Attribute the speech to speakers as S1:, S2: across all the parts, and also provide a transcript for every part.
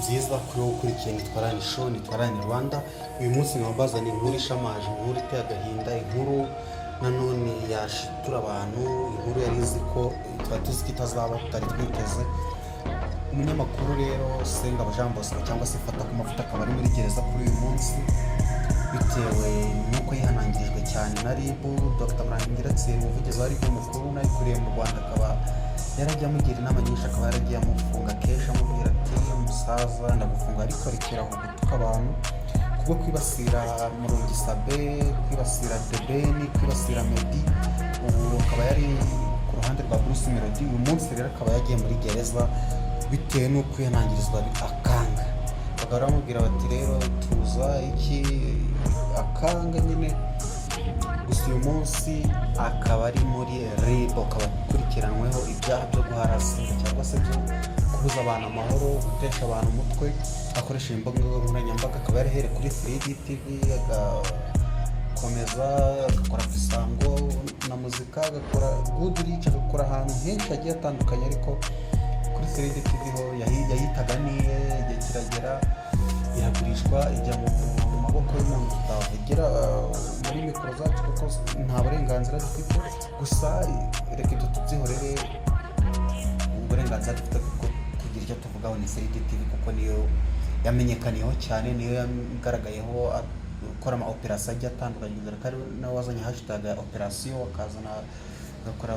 S1: byiza kuri wowe ukurikiye Nitwarane Show, Nitwarane Rwanda. Uyu munsi nkabazana inkuru ishamaje, inkuru iteye agahinda, inkuru nanone yashitura abantu, inkuru yari izi ko twari tuzi ko itazaba, tutari twiteze. Umunyamakuru rero Sengabo Jean Bosco cyangwa se Fata ku mavuta akaba ari muri gereza kuri uyu munsi bitewe n'uko yihanangirijwe cyane na RIB. Dr Murangira Thierry, umuvugizi wa RIB mukuru nayo kuriye mu Rwanda, akaba yaragiye amugira inama nyinshi, akaba yaragiye amufunga kenshi amubwira ati umusaza ndagufunga ariko rekera aho gutuka abantu kubwo kwibasira Murongi Sabe, kwibasira Debeni, kwibasira Meddy. Ubu akaba yari ku ruhande rwa Bruce Melody. Uyu munsi rero akaba yagiye muri gereza bitewe n'uko yihanangirizwa akanga. Bakaba baramubwira bati rero tuza iki akanga nyine. Gusa uyu munsi akaba ari muri RIB, akaba akurikiranyweho ibyaha byo guharasinga cyangwa se byo kubuza abantu amahoro, gutesha abantu umutwe akoresheje imbuga nkoranyambaga. Akaba yarahere kuri 3D TV, agakomeza agakora Isango na muzika, agakora Good Rich, agakora ahantu henshi hagiye hatandukanye, ariko kuri 3D TV ho yayitaga niye. Igihe kiragera iragurishwa ijya mu maboko y'umuntu tutavugira muri mikoro zacu kuko nta burenganzira dufite. Gusa reka ibyo tubyihorere, uburenganzira dufite kuko kugira icyo tuvugaho ni 3D TV kuko niyo yamenyekaniyeho cyane, niyo yagaragayeho gukora ama operasiyo agiye atandukanye. Dore ko ari nawe wazanye hashtag ya operasiyo, akazana agakora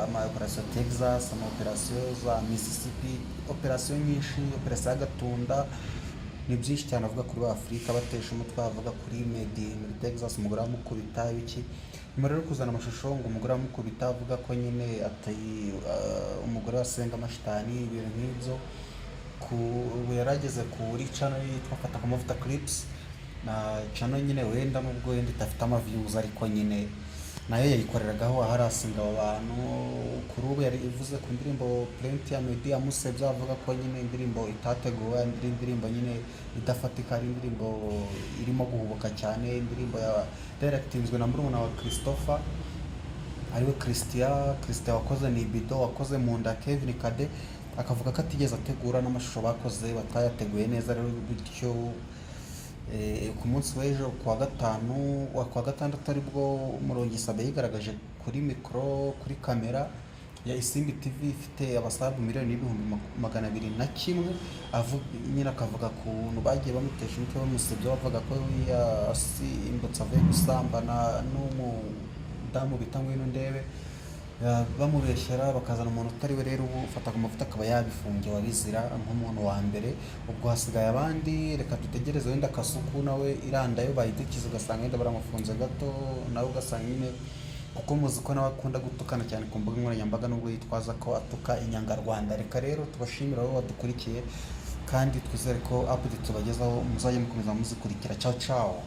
S1: ama operasiyo Texas, ama operasiyo za Mississippi, operasiyo nyinshi, operasiyo y'Agatunda. Ni byinshi cyane avuga kuri Afurika, batesha umutwe, avuga kuri Meddy muri Texas, umugore wamukubita ibiki. Nyuma rero kuzana amashusho ngo umugore wamukubita avuga ko nyine atari umugore wasenga amashitani, ibintu nk'ibyo. Ubu yarageze kuri channel yitwa Fata ku mavuta Clips, na channel nyine wenda nubwo wenda idafite ama views ariko nyine nayo yayikoreragaho aharasinga abantu. Kuri ubu yari ivuze ku ndirimbo Plenty ya Meddy amusebye, avuga ko nyine indirimbo itateguwe, indirimbo nyine idafatika, ari indirimbo irimo guhubuka cyane, indirimbo ya directingzwe na murumuna wa Christopher ariwe Christian wakoze ni Bido, wakoze Munda Kevin Kade. Akavuga ko atigeze ategura n'amashusho bakoze batayateguye neza. Rero bityo ku munsi w'ejo kuwa gatandatu aribwo Murongi Sabe yigaragaje kuri mikoro, kuri kamera ya Isimbi TV ifite abasabu 2,201,000. nyine akavuga kuntu bagiye bamutesha umutwe bamusebye, bavuga ko yasimbutse avuye gusambana n'umudamu bita Ngwino Ndebe, bamubeshyera bakazana umuntu utari we. Rero ubu Fata ku mavuta akaba yabifungiye wabizira nk'umuntu wa mbere. Ubwo hasigaye abandi, reka dutegereze wenda Kasuku nawe irandayo bayidukiza, ugasanga wenda baramufunze gato nawe, ugasanga nyine kuko muzi ko nawe akunda gutukana cyane ku mbuga nkoranyambaga nubwo yitwaza ko atuka Inyangarwanda. Reka rero tubashimira abo badukurikiye kandi twizere ko update tubagezaho muzajye mukomeza muzikurikira. Ciao ciao.